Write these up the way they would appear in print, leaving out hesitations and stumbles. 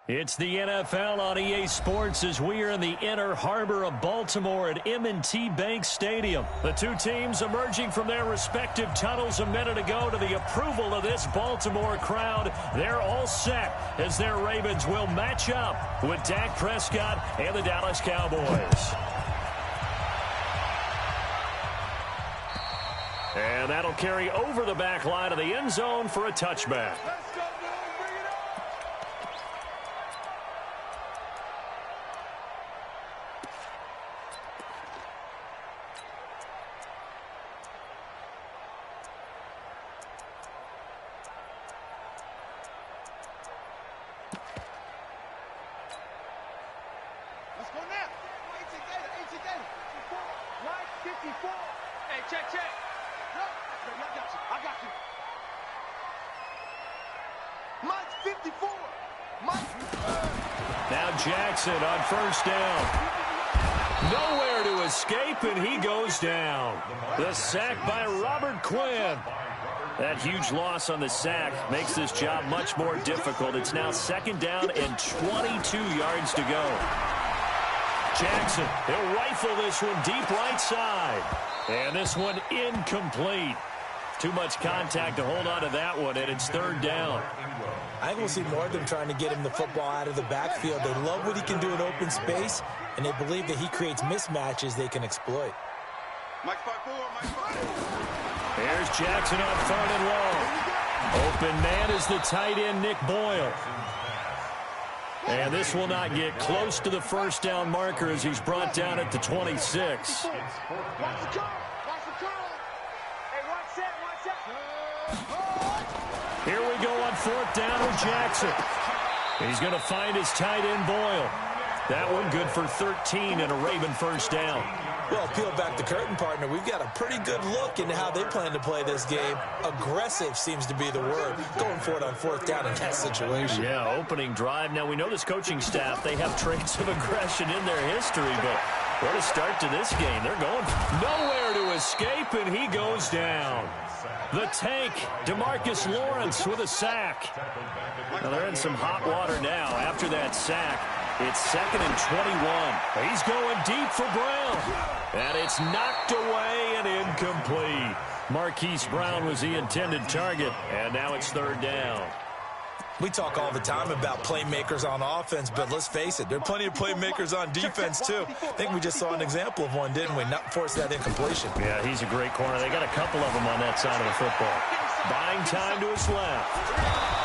It's the NFL on EA Sports as we are in the inner harbor of Baltimore at M&T Bank Stadium. The two teams emerging from their respective tunnels a minute ago to the approval of this Baltimore crowd. They're all set as their Ravens will match up with Dak Prescott and the Dallas Cowboys. And that'll carry over the back line of the end zone for a touchback. Now Jackson on first down. Nowhere to escape, and he goes down. The sack by Robert Quinn. That huge loss on the sack makes this job much more difficult. It's now second down and 22 yards to go. Jackson, he'll rifle this one deep right side. And this one incomplete. Too much contact to hold on to that one, and it's third down. I think we'll see more of them trying to get him the football out of the backfield. They love what he can do in open space, and they believe that he creates mismatches they can exploit. There's Jackson on third and long. Open man is the tight end, Nick Boyle. And this will not get close to the first down marker as he's brought down at the 26. Here we go on fourth down with Jackson. He's going to find his tight end, Boyle. That one good for 13 and a Raven first down. Well, peel back the curtain, partner. We've got a pretty good look into how they plan to play this game. Aggressive seems to be the word. Going for it on fourth down in that situation. Yeah, opening drive. Now, we know this coaching staff, they have traits of aggression in their history, but what a start to this game. They're going nowhere to escape, and he goes down. The tank, DeMarcus Lawrence with a sack. Now, they're in some hot water now after that sack. It's second and 21. He's going deep for Brown. And it's knocked away and incomplete. Marquise Brown was the intended target. And now it's third down. We talk all the time about playmakers on offense, but let's face it, there are plenty of playmakers on defense, too. I think we just saw an example of one, didn't we? Not force that incompletion. Yeah, he's a great corner. They got a couple of them on that side of the football. Buying time to his left.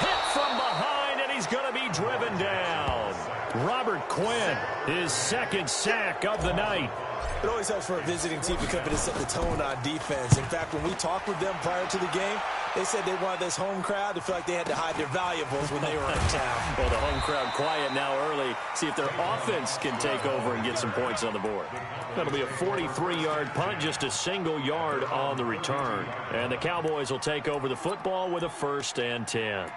Hit from behind, and he's going to be driven down. Robert Quinn, his second sack of the night. It always helps for a visiting team to come in and set the tone on defense. In fact, when we talked with them prior to the game, they said they wanted this home crowd to feel like they had to hide their valuables when they were in town. Well, the home crowd quiet now early. See if their offense can take over and get some points on the board. That'll be a 43-yard punt, just a single yard on the return. And the Cowboys will take over the football with a 1st and 10.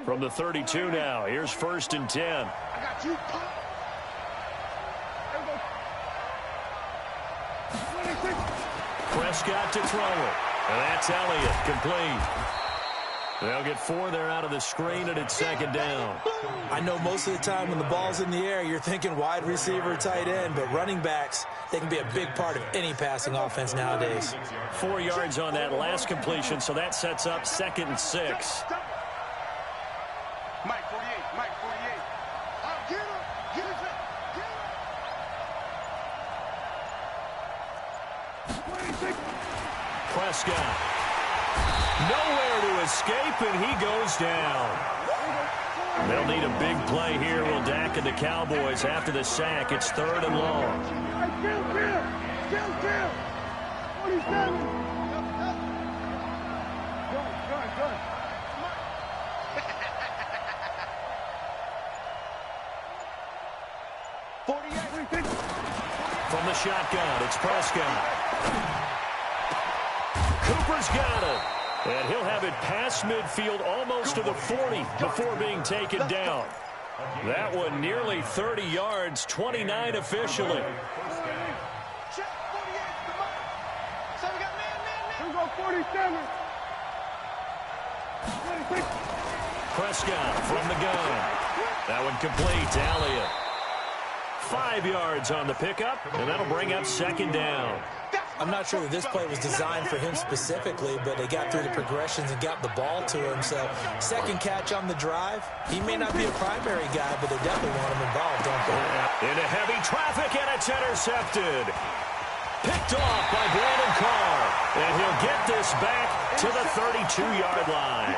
From the 32 now, here's 1st and 10. I got you. Prescott to throw it. And that's Elliott, complete. They'll get 4 there out of the screen, and it's second down. I know most of the time when the ball's in the air, you're thinking wide receiver, tight end, but running backs, they can be a big part of any passing offense nowadays. 4 yards on that last completion, so that sets up 2nd and 6. Mike 48, Mike 48. Get him, get him, get him. Prescott. Nowhere to escape, and he goes down. They'll need a big play here, will Dak and the Cowboys after the sack. It's 3rd and long. Kill. 47. Good. 48. From the shotgun, it's Prescott. Cooper's got it. And he'll have it past midfield almost to the 40 before being taken down. That one nearly 30 yards, 29 officially. Here we go, 47. Prescott from the gun. That one complete to Elliott. 5 yards on the pickup, and that'll bring up second down. I'm not sure that this play was designed for him specifically, but they got through the progressions and got the ball to him. So second catch on the drive. He may not be a primary guy, but they definitely want him involved, don't they? Into heavy traffic, and it's intercepted. Picked off by Brandon Carr, and he'll get this back to the 32-yard line.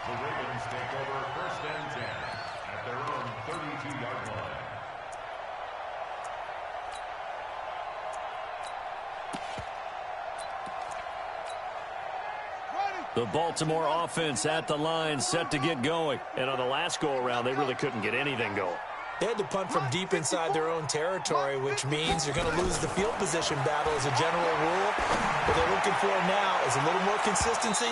The Ravens take over first and 10 at their own 32-yard line. The Baltimore offense at the line, set to get going. And on the last go-around, they really couldn't get anything going. They had to punt from deep inside their own territory, which means you're going to lose the field position battle as a general rule. What they're looking for now is a little more consistency,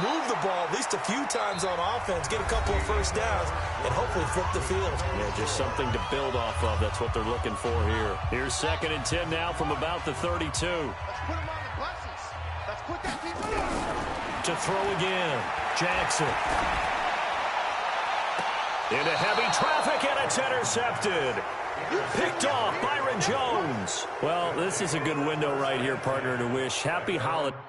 move the ball at least a few times on offense, get a couple of first downs, and hopefully flip the field. Yeah, just something to build off of. That's what they're looking for here. Here's second and 10 now from about the 32. Let's put him on the buses. Let's put that team on. To throw again, Jackson. Into heavy traffic, and it's intercepted. Picked off Byron Jones. Well, this is a good window right here, partner, to wish happy holidays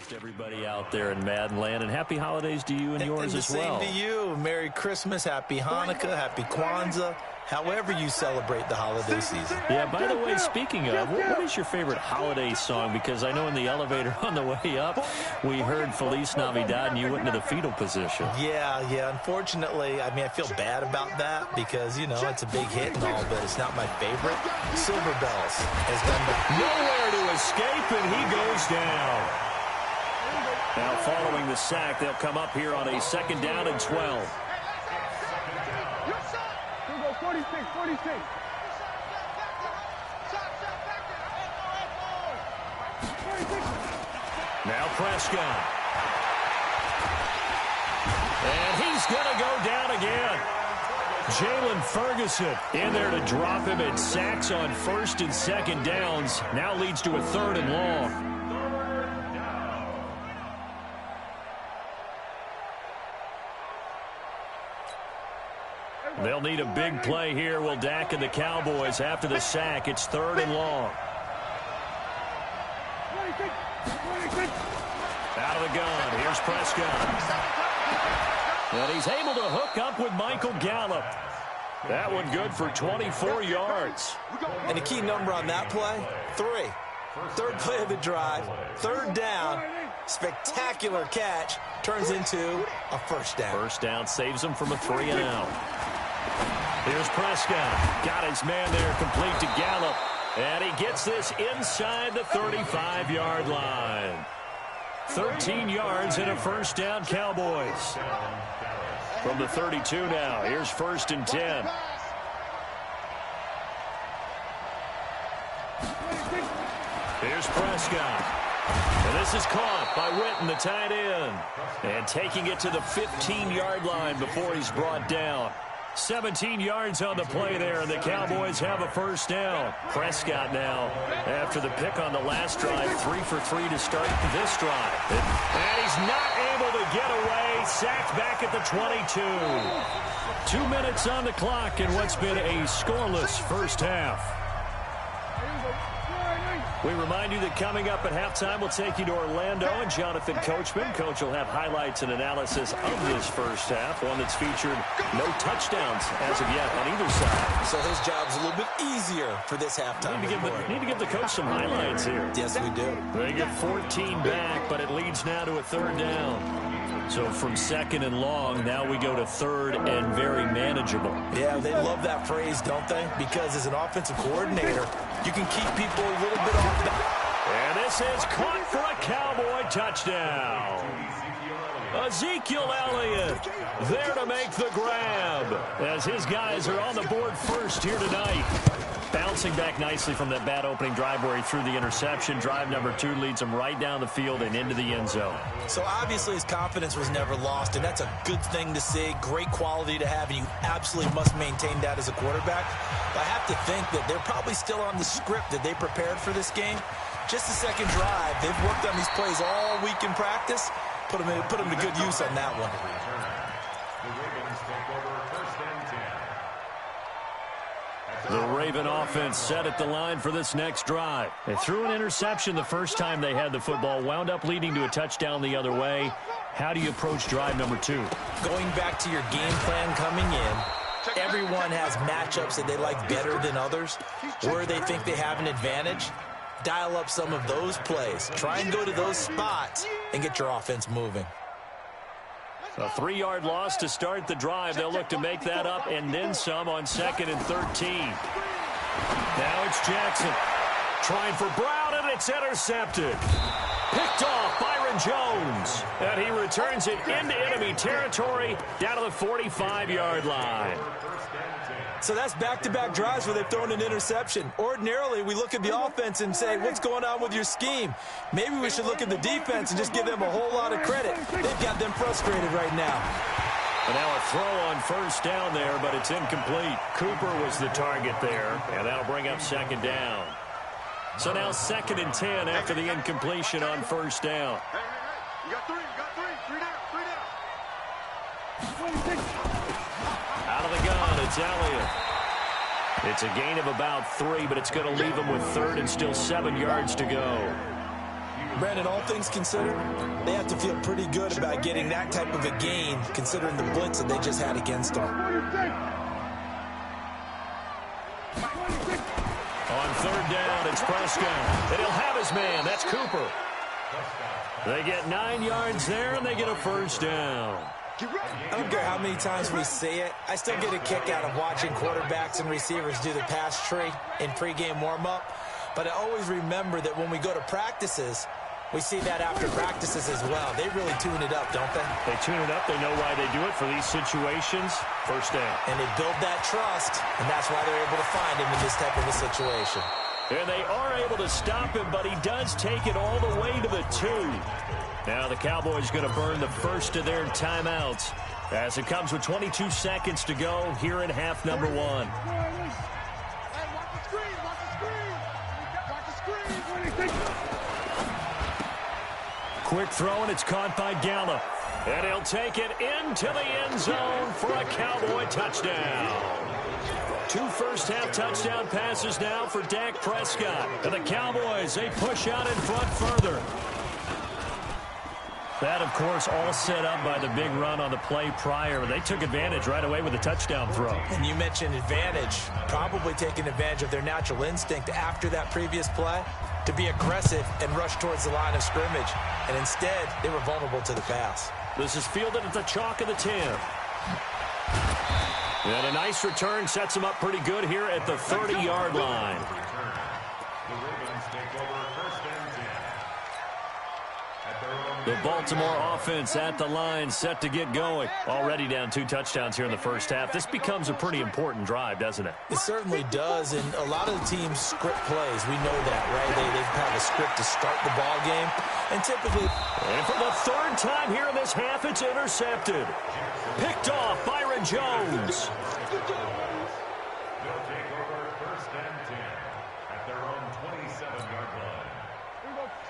to everybody out there in Madden Land, and happy holidays to you and yours as well. Same to you. Merry Christmas, Happy Hanukkah, Happy Kwanzaa, however you celebrate the holiday season. Yeah, by the way, speaking of, what is your favorite holiday song? Because I know in the elevator on the way up, we heard Feliz Navidad, and you went into the fetal position. Yeah. Unfortunately, I mean, I feel bad about that because, you know, it's a big hit and all, but it's not my favorite. Silver Bells has done nowhere to escape, and he goes down. Now, following the sack, they'll come up here on a second down and 12. Here we go, 46. Now Prescott. And he's going to go down again. Jalen Ferguson in there to drop him at sacks on first and second downs. Now leads to a third and long. They'll need a big play here. Will Dak and the Cowboys after the sack. It's third and long. Out of the gun. Here's Prescott. And he's able to hook up with Michael Gallup. That one good for 24 yards. And the key number on that play, 3. Third play of the drive, third down, spectacular catch, turns into a first down. First down saves him from a 3 and out. Here's Prescott. Got his man there, complete to Gallup. And he gets this inside the 35-yard line. 13 yards and a first down, Cowboys. From the 32 now, here's first and 10. Here's Prescott. And this is caught by Witten, the tight end. And taking it to the 15-yard line before he's brought down. 17 yards on the play there, and the Cowboys have a first down. Prescott now, after the pick on the last drive, 3 for 3 to start this drive. And he's not able to get away. Sacked back at the 22. 2 minutes on the clock in what's been a scoreless first half. We remind you that coming up at halftime, we'll take you to Orlando and Jonathan Coachman. Coach will have highlights and analysis of this first half, one that's featured no touchdowns as of yet on either side. So his job's a little bit easier for this halftime. Need to give the coach some highlights here. Yes, we do. They get 14 back, but it leads now to a third down. So from second and long, now we go to third and very manageable. Yeah, they love that phrase, don't they? Because as an offensive coordinator, you can keep people a little bit off the... And this is caught for a Cowboy touchdown. Ezekiel Elliott there to make the grab as his guys are on the board first here tonight. Bouncing back nicely from that bad opening drive where he threw the interception. Drive number 2 leads him right down the field and into the end zone. So obviously his confidence was never lost, and that's a good thing to see. Great quality to have, and you absolutely must maintain that as a quarterback. But I have to think that they're probably still on the script that they prepared for this game. Just the second drive, they've worked on these plays all week in practice. Put them to good use on that one. The Raven offense set at the line for this next drive. They threw an interception the first time they had the football, wound up leading to a touchdown the other way. How do you approach drive number 2? Going back to your game plan coming in, everyone has matchups that they like better than others, where they think they have an advantage. Dial up some of those plays. Try and go to those spots and get your offense moving. A 3-yard loss to start the drive. They'll look to make that up and then some on 2nd and 13. Now it's Jackson trying for Brown, and it's intercepted. Picked off Byron Jones. And he returns it into enemy territory down to the 45-yard line. So that's back-to-back drives where they've thrown an interception. Ordinarily, we look at the offense and say, what's going on with your scheme? Maybe we should look at the defense and just give them a whole lot of credit. They've got them frustrated right now. And now a throw on first down there, but it's incomplete. Cooper was the target there, and that'll bring up 2nd down. So now 2nd and 10 after the incompletion on first down. Hey, you got 3 down. Out of the gun, it's Elliott. It's a gain of about 3, but it's going to leave them with 3rd and still 7 yards to go. Brandon, all things considered, they have to feel pretty good about getting that type of a gain, considering the blitz that they just had against them. On 3rd down, it's Prescott. And he'll have his man. That's Cooper. They get 9 yards there, and they get a first down. I don't care how many times we see it. I still get a kick out of watching quarterbacks and receivers do the pass tree in pregame warm-up. But I always remember that when we go to practices, we see that after practices as well. They really tune it up, don't they? They tune it up. They know why they do it for these situations. First down. And they build that trust, and that's why they're able to find him in this type of a situation. And they are able to stop him, but he does take it all the way to the 2. Now the Cowboys going to burn the first of their timeouts as it comes with 22 seconds to go here in half number 1. Hey, watch the screen. Quick throw, and it's caught by Gallup. And he'll take it into the end zone for a Cowboy touchdown. 2 first-half touchdown passes now for Dak Prescott. And the Cowboys, they push out in front further. That, of course, all set up by the big run on the play prior. They took advantage right away with a touchdown throw. And you mentioned advantage, probably taking advantage of their natural instinct after that previous play to be aggressive and rush towards the line of scrimmage. And instead, they were vulnerable to the pass. This is fielded at the chalk of the 10. And a nice return sets him up pretty good here at the 30-yard line. The Baltimore offense at the line, set to get going. Already down 2 touchdowns here in the first half. This becomes a pretty important drive, doesn't it? It certainly does, and a lot of the teams script plays. We know that, right? They have a script to start the ball game, and typically... And for the 3rd time here in this half, it's intercepted. Picked off Byron Jones. They'll take over 1st and 10 at their own 27-yard line.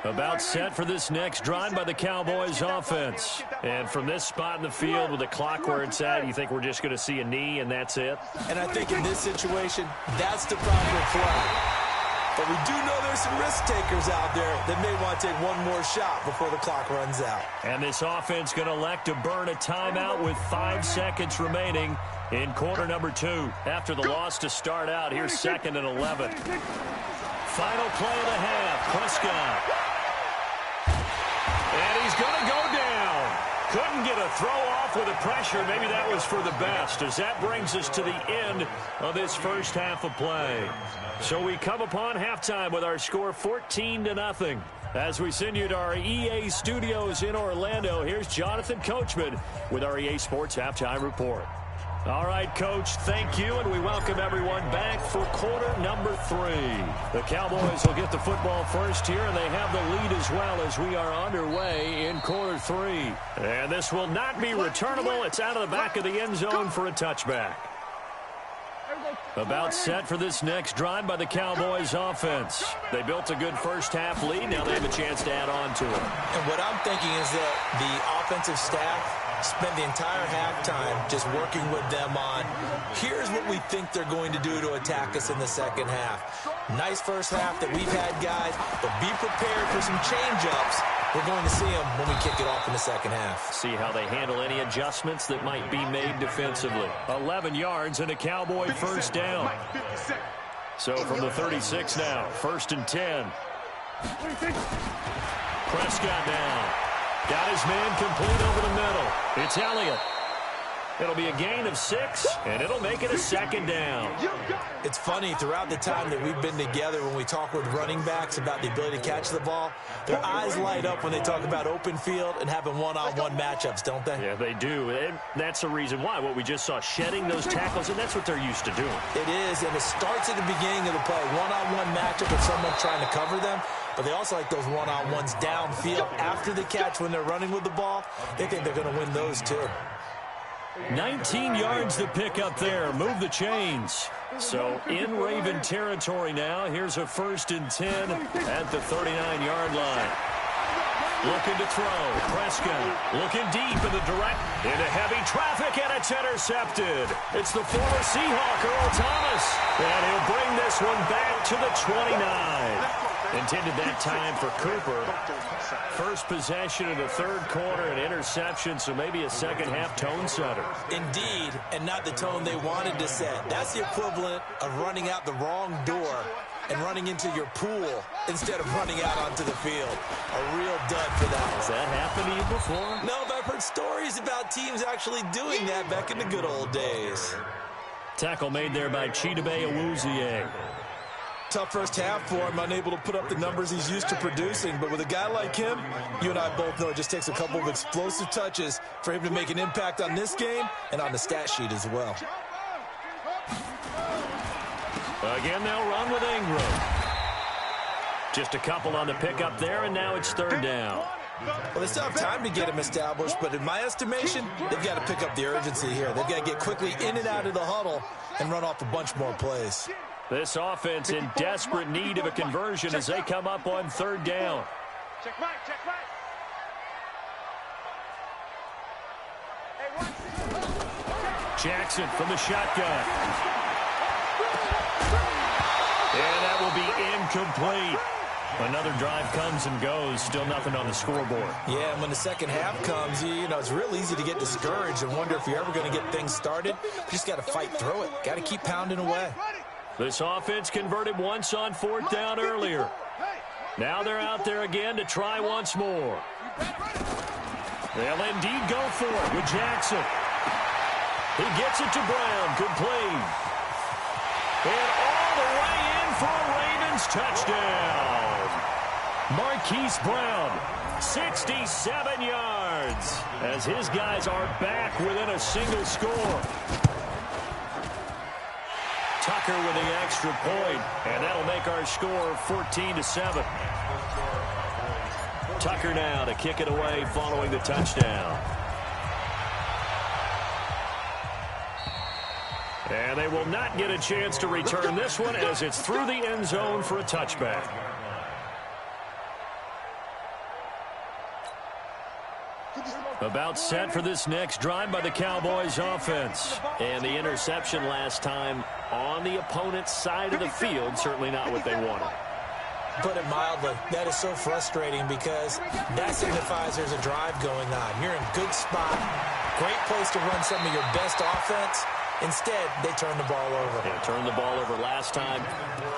About set for this next drive by the Cowboys offense. And from this spot in the field with the clock where it's at, you think we're just going to see a knee and that's it? And I think in this situation, that's the proper play. But we do know there's some risk takers out there that may want to take one more shot before the clock runs out. And this offense going to elect to burn a timeout with 5 seconds remaining in quarter number 2. After the loss to start out, here's 2nd and 11. Final play of the half, Prescott. And he's going to go down. Couldn't get a throw off with the pressure. Maybe that was for the best, as that brings us to the end of this first half of play. So we come upon halftime with our score 14-0. As we send you to our EA studios in Orlando, here's Jonathan Coachman with our EA Sports Halftime Report. All right, Coach, thank you, and we welcome everyone back for quarter number 3. The Cowboys will get the football first here, and they have the lead as well as we are underway in quarter 3. And this will not be returnable. It's out of the back of the end zone for a touchback. About set for this next drive by the Cowboys offense. They built a good first half lead. Now they have a chance to add on to it. And what I'm thinking is that the offensive staff spent the entire halftime just working with them on, here's what we think they're going to do to attack us in the second half. Nice first half that we've had, guys, but be prepared for some change-ups. We're going to see them when we kick it off in the second half. See how they handle any adjustments that might be made defensively. 11 yards and a Cowboy first down. So from the 36 now, 1st and 10. Prescott now. Got his man complete over the middle. It's Elliott. It'll be a gain of 6, and it'll make it a second down. It's funny, throughout the time that we've been together, when we talk with running backs about the ability to catch the ball, their eyes light up when they talk about open field and having one-on-one matchups, don't they? Yeah, they do. And that's the reason why. What we just saw, shedding those tackles, and that's what they're used to doing. It is, and it starts at the beginning of the play. One-on-one matchup with someone trying to cover them, but they also like those one-on-ones downfield after the catch when they're running with the ball. They think they're going to win those, too. 19 yards to pick up there. Move the chains. So in Raven territory now. Here's a 1st and 10 at the 39-yard line. Looking to throw. Prescott looking deep in the direct. Into heavy traffic, and it's intercepted. It's the former Seahawk, Earl Thomas. And he'll bring this one back to the 29. Intended that time for Cooper. First possession of the third quarter, an interception, so maybe a second half tone setter. Indeed, and not the tone they wanted to set. That's the equivalent of running out the wrong door and running into your pool instead of running out onto the field. A real dud for that. Has that happened to you before? No, but I've heard stories about teams actually doing that back in the good old days. Tackle made there by Chidobe Awuzie. Tough first half for him, unable to put up the numbers he's used to producing. But with a guy like him, you and I both know it just takes a couple of explosive touches for him to make an impact on this game and on the stat sheet as well. Again, they'll run with Ingram. Just a couple on the pickup there, and now it's 3rd down. Well, they still have time to get him established, but in my estimation, they've got to pick up the urgency here. They've got to get quickly in and out of the huddle and run off a bunch more plays. This offense in desperate need of a conversion as they come up on 3rd down. Check right, check right. Jackson from the shotgun. And that will be incomplete. Another drive comes and goes. Still nothing on the scoreboard. Yeah, and when the second half comes, you know, it's real easy to get discouraged and wonder if you're ever going to get things started. You just got to fight through it. Got to keep pounding away. This offense converted once on 4th down earlier. Now they're out there again to try once more. They'll indeed go for it with Jackson. He gets it to Brown. Good play. And all the way in for a Ravens touchdown. Marquise Brown, 67 yards, as his guys are back within a single score. Tucker with the extra point, and that'll make our score 14-7. Tucker now to kick it away following the touchdown. And they will not get a chance to return this one as it's through the end zone for a touchback. About set for this next drive by the Cowboys offense. And the interception last time on the opponent's side of the field, certainly not what they wanted. Put it mildly, that is so frustrating because that signifies there's a drive going on. You're in a good spot, great place to run some of your best offense. Instead, they turn the ball over. Yeah, turned the ball over last time.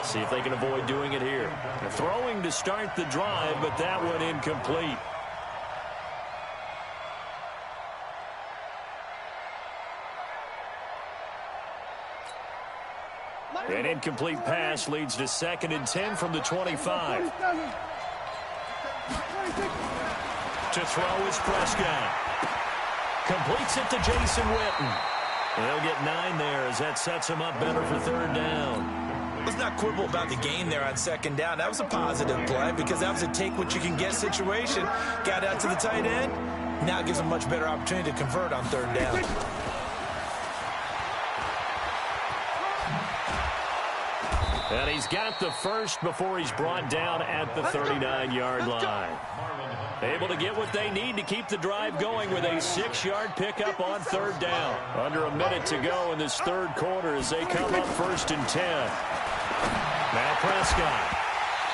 See if they can avoid doing it here. They're throwing to start the drive, but that one incomplete. An incomplete pass leads to 2nd and 10 from the 25. To throw is Prescott. Completes it to Jason Witten. They'll get 9 there as that sets them up better for third down. Let's not quibble about the gain there on second down. That was a positive play because that was a take-what-you-can-get situation. Got out to the tight end. Now it gives them a much better opportunity to convert on third down. And he's got the first before he's brought down at the 39-yard line. Able to get what they need to keep the drive going with a 6-yard pickup on third down. Under a minute to go in this third quarter as they come up 1st and 10. Now Prescott.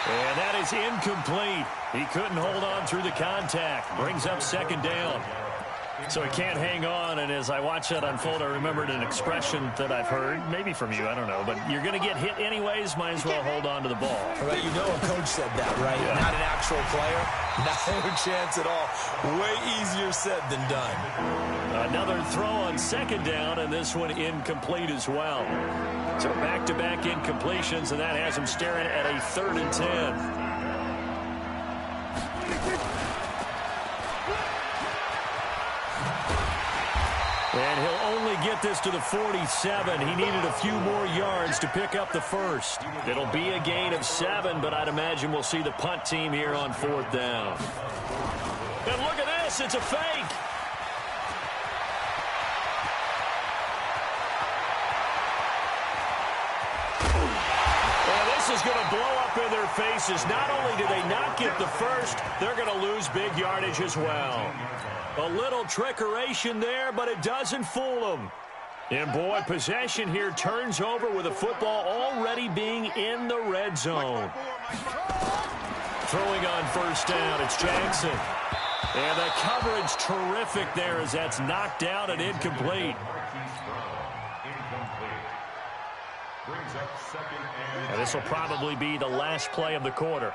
And that is incomplete. He couldn't hold on through the contact. Brings up 2nd down. So he can't hang on, and as I watch that unfold, I remembered an expression that I've heard, maybe from you, I don't know, but you're going to get hit anyways, might as well hold on to the ball. Right, you know a coach said that, right? Yeah. Not an actual player. Not a chance at all. Way easier said than done. Another throw on 2nd down, and this one incomplete as well. So back-to-back incompletions, and that has him staring at a 3rd and 10. And he'll only get this to the 47. He needed a few more yards to pick up the first. It'll be a gain of 7, but I'd imagine we'll see the punt team here on 4th down. And look at this. It's a fake. And this is going to blow up in their faces. Not only do they not get the first, they're going to lose big yardage as well. A little trickeration there, but it doesn't fool them. And, boy, possession here turns over with the football already being in the red zone. Throwing on 1st down, it's Jackson. And the coverage terrific there as that's knocked down and incomplete. And this will probably be the last play of the quarter.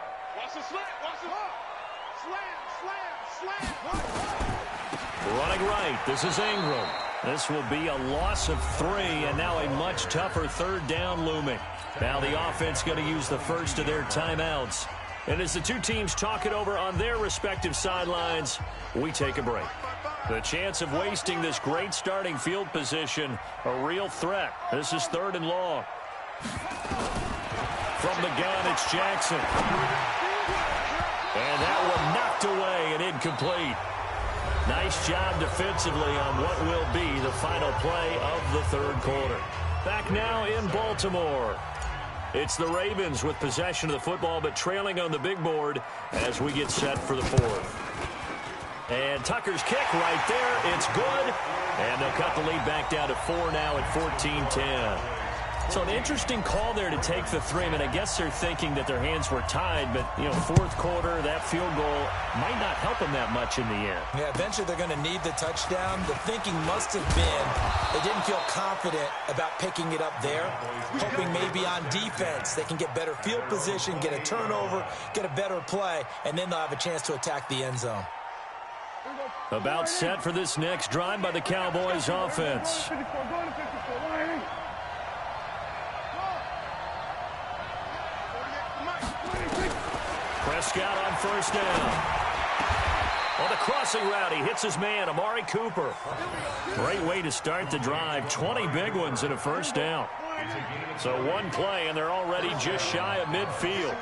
Running right, this is Ingram. This will be a loss of 3, and now a much tougher 3rd down looming. Now the offense going to use the first of their timeouts. And as the two teams talk it over on their respective sidelines, we take a break. The chance of wasting this great starting field position, a real threat. This is 3rd and long. From the gun, it's Jackson. And that one knocked away and incomplete. Nice job defensively on what will be the final play of the 3rd quarter. Back now in Baltimore. It's the Ravens with possession of the football, but trailing on the big board as we get set for the 4th. And Tucker's kick right there. It's good. And they'll cut the lead back down to 4 now at 14-10. So an interesting call there to take the 3. I mean, I guess they're thinking that their hands were tied, but, you know, 4th quarter, that field goal might not help them that much in the end. Yeah, eventually they're going to need the touchdown. The thinking must have been they didn't feel confident about picking it up there, hoping maybe on defense they can get better field position, get a turnover, get a better play, and then they'll have a chance to attack the end zone. About set for this next drive by the Cowboys offense. Prescott on 1st down. On the crossing route, he hits his man, Amari Cooper. Great way to start the drive. 20 big ones in a 1st down. So one play, and they're already just shy of midfield.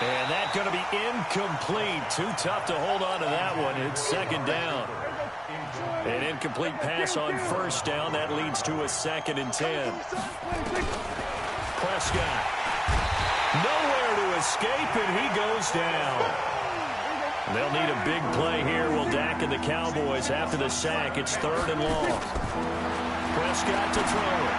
And that's going to be incomplete. Too tough to hold on to that one. It's 2nd down. An incomplete pass on 1st down. That leads to a 2nd and 10. Prescott. Nowhere to escape, and he goes down. They'll need a big play here. Will Dak and the Cowboys after the sack. It's 3rd and long. Prescott to throw it.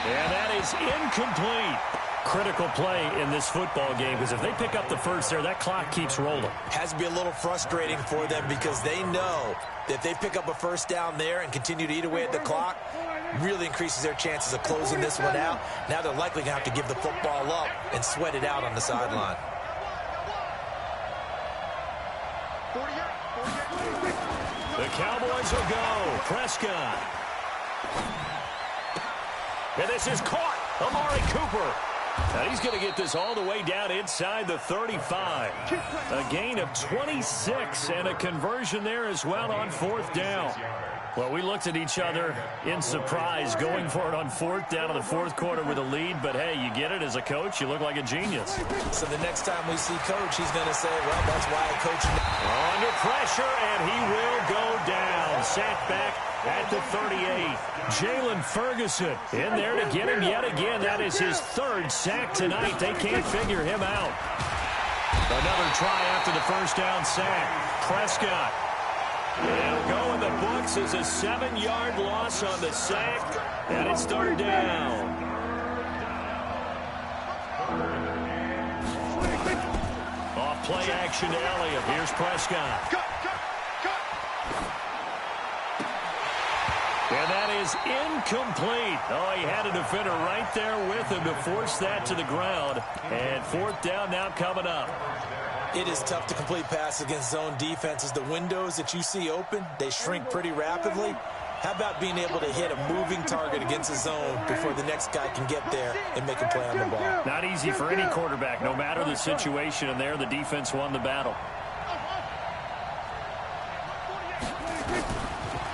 And that is incomplete. Critical play in this football game because if they pick up the first there, that clock keeps rolling. Has to be a little frustrating for them because they know that if they pick up a 1st down there and continue to eat away at the clock, really increases their chances of closing this one out. Now they're likely going to have to give the football up and sweat it out on the sideline. The Cowboys will go. Prescott. And this is caught. Amari Cooper. Now he's going to get this all the way down inside the 35. A gain of 26 and a conversion there as well on fourth down. Well, we looked at each other in surprise going for it on fourth down in the fourth quarter with a lead. But, hey, you get it as a coach. You look like a genius. So the next time we see Coach, he's going to say, well, that's why I coach him. Under pressure, and he will go down. Sacked back at the 38. Jalen Ferguson in there to get him yet again. That is his third sack tonight. They can't figure him out. Another try after the first down sack. Prescott. It'll go in the books as a 7-yard loss on the sack, and it's third down. Off play action to Elliott. Here's Prescott. And that is incomplete. Oh, he had a defender right there with him to force that to the ground. And fourth down now coming up. It is tough to complete passes against zone defenses. The windows that you see open, they shrink pretty rapidly. How about being able to hit a moving target against a zone before the next guy can get there and make a play on the ball? Not easy for any quarterback, no matter the situation. And there, the defense won the battle.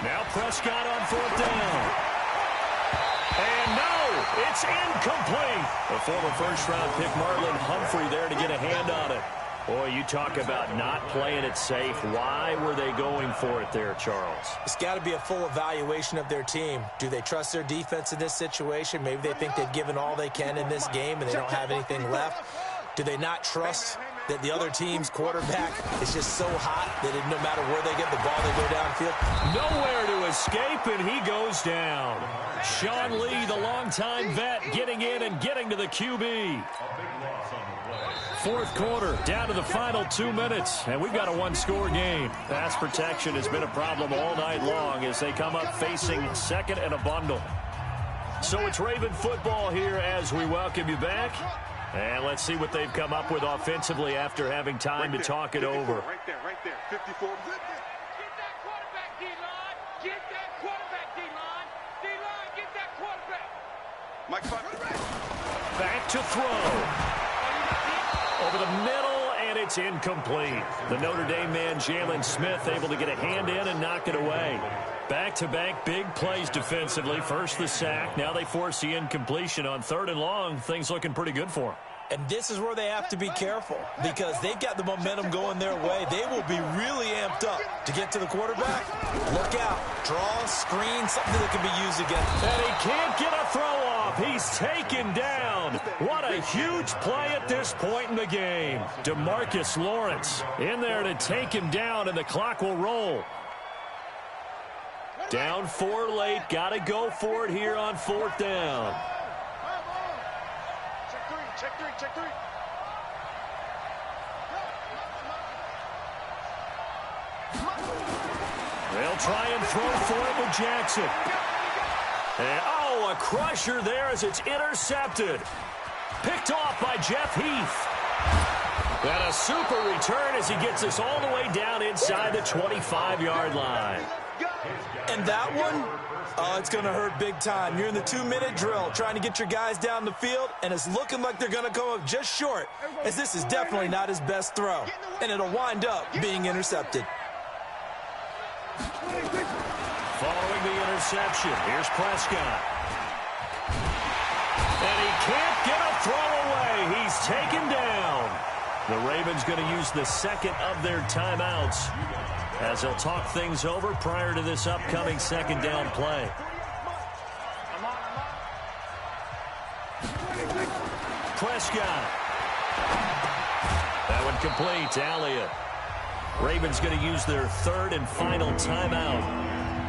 Now Prescott on fourth down. And no, it's incomplete. The former first-round pick Marlon Humphrey there to get a hand on it. Boy, you talk about not playing it safe. Why were they going for it there, Charles? It's got to be a full evaluation of their team. Do they trust their defense in this situation? Maybe they think they've given all they can in this game and they don't have anything left. Do they not trust that the other team's quarterback is just so hot that no matter where they get the ball, they go downfield? Nowhere to escape, and he goes down. Sean Lee, the longtime vet, getting in and getting to the QB. Fourth quarter, down to the final 2 minutes, and we've got a one-score game. Pass protection has been a problem all night long as they come up facing second and a bundle. So it's Raven football here as we welcome you back. And let's see what they've come up with offensively after having time to talk it over. Right there, 54. Get that quarterback, D-line. Get that quarterback, D-line. D-line, get that quarterback. Mike, Back to throw. Over the middle, and it's incomplete. The Notre Dame man, Jalen Smith, able to get a hand in and knock it away. Back-to-back big plays defensively. First the sack. Now they force the incompletion on third and long. Things looking pretty good for them. And this is where they have to be careful because they've got the momentum going their way. They will be really amped up to get to the quarterback. Look out. Draw, screen, something that can be used again. And he can't get a throw off. He's taken down. What a huge play at this point in the game. DeMarcus Lawrence in there to take him down, and the clock will roll. Down 4 late. Got to go for it here on fourth down. Check three. They'll try and throw for it with Jackson. And, oh, a crusher there as it's intercepted. Picked off by Jeff Heath. And a super return as he gets us all the way down inside the 25-yard line. And that one, it's going to hurt big time. You're in the 2-minute drill trying to get your guys down the field, and it's looking like they're going to come up just short, as this is definitely not his best throw, and it'll wind up being intercepted. Following the interception, here's Prescott. And he can't get a throw away. He's taken down. The Ravens going to use the second of their timeouts as they'll talk things over prior to this upcoming second down play. Prescott. That one complete to Elliott. Ravens going to use their third and final timeout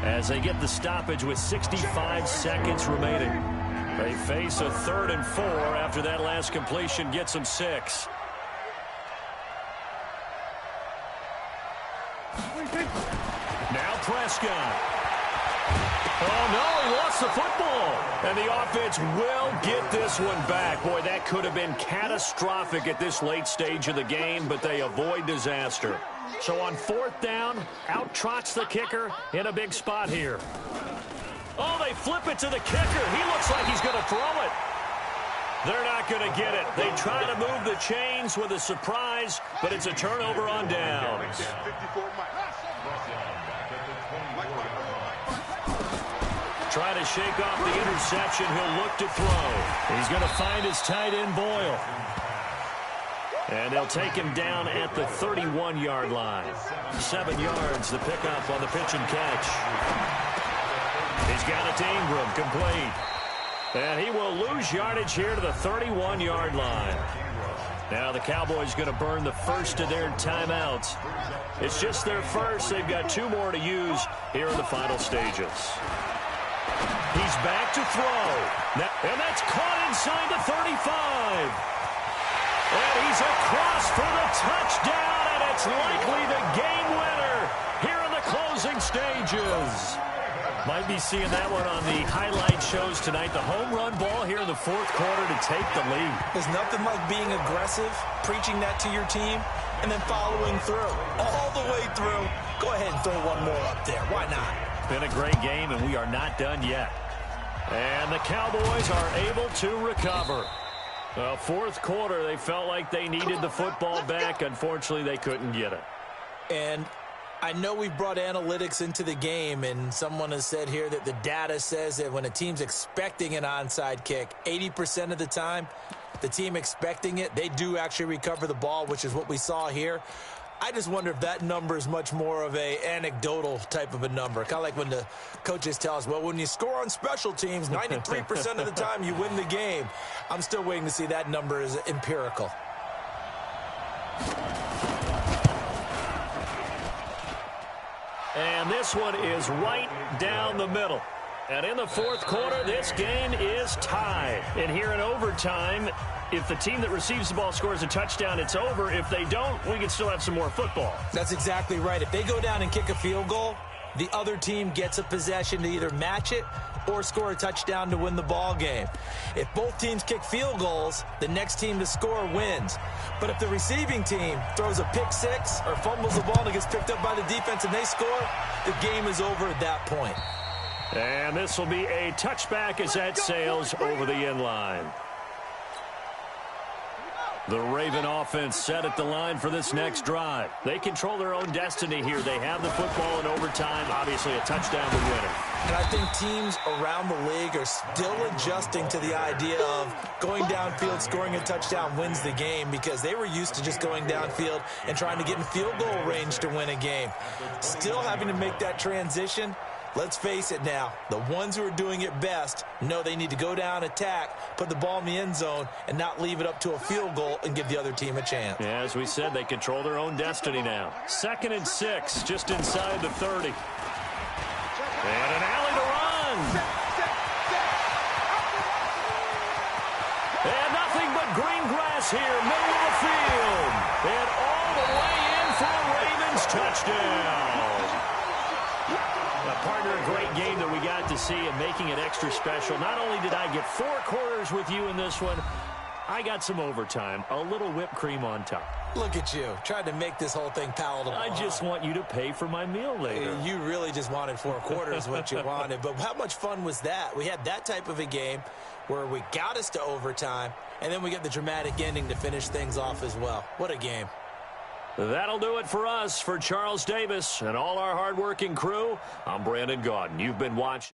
as they get the stoppage with 65 seconds remaining. They face a 3rd and 4 after that last completion gets them 6. Now Prescott. Oh, no, he lost the football. And the offense will get this one back. Boy, that could have been catastrophic at this late stage of the game, but they avoid disaster. So on fourth down, out trots the kicker in a big spot here. Oh, they flip it to the kicker. He looks like he's going to throw it. They're not going to get it. They try to move the chains with a surprise, but it's a turnover on downs. Trying to shake off the interception. He'll look to throw. He's going to find his tight end, Boyle. And they'll take him down at the 31-yard line. 7 yards, the pickup on the pitch and catch. He's got it to Ingram, complete. And he will lose yardage here to the 31-yard line. Now the Cowboys going to burn the first of their timeouts. It's just their first. They've got 2 more to use here in the final stages. He's back to throw. And that's caught inside the 35. And he's across for the touchdown, and it's likely the game winner here in the closing stages. Might be seeing that one on the highlight shows tonight. The home run ball here in the 4th quarter to take the lead. There's nothing like being aggressive, preaching that to your team, and then following through. All the way through. Go ahead and throw one more up there. Why not? Been a great game, and we are not done yet. And the Cowboys are able to recover. 4th quarter, they felt like they needed the football back. Unfortunately, they couldn't get it. And I know we've brought analytics into the game, and someone has said here that the data says that when a team's expecting an onside kick, 80% of the time, the team expecting it, they do actually recover the ball, which is what we saw here. I just wonder if that number is much more of a anecdotal type of a number. Kind of like when the coaches tell us, well, when you score on special teams, 93% of the time you win the game. I'm still waiting to see that number is empirical. And this one is right down the middle. And in the 4th quarter, this game is tied. And here in overtime, if the team that receives the ball scores a touchdown, it's over. If they don't, we can still have some more football. That's exactly right. If they go down and kick a field goal, the other team gets a possession to either match it or score a touchdown to win the ball game. If both teams kick field goals, the next team to score wins. But if the receiving team throws a pick six or fumbles the ball and it gets picked up by the defense and they score, the game is over at that point. And this will be a touchback as that sails over the end line. The Raven offense set at the line for this next drive. They control their own destiny here. They have the football in overtime. Obviously, a touchdown would win it. And I think teams around the league are still adjusting to the idea of going downfield, scoring a touchdown wins the game, because they were used to just going downfield and trying to get in field goal range to win a game. Still having to make that transition. Let's face it now, the ones who are doing it best know they need to go down, attack, put the ball in the end zone, and not leave it up to a field goal and give the other team a chance. Yeah, as we said, they control their own destiny now. 2nd and 6, just inside the 30. And an alley to run. And nothing but green grass here, middle of the field. And all the way in for a Ravens touchdown. Partner, a great game that we got to see and making it extra special. Not only did I get 4 quarters with you in this one, I got some overtime, a little whipped cream on top. Look at you, trying to make this whole thing palatable. I just want you to pay for my meal later. You really just wanted 4 quarters what you wanted. But how much fun was that? We had that type of a game where we got us to overtime, and then we get the dramatic ending to finish things off as well. What a game. That'll do it for us. For Charles Davis and all our hardworking crew, I'm Brandon Gaudin. You've been watching.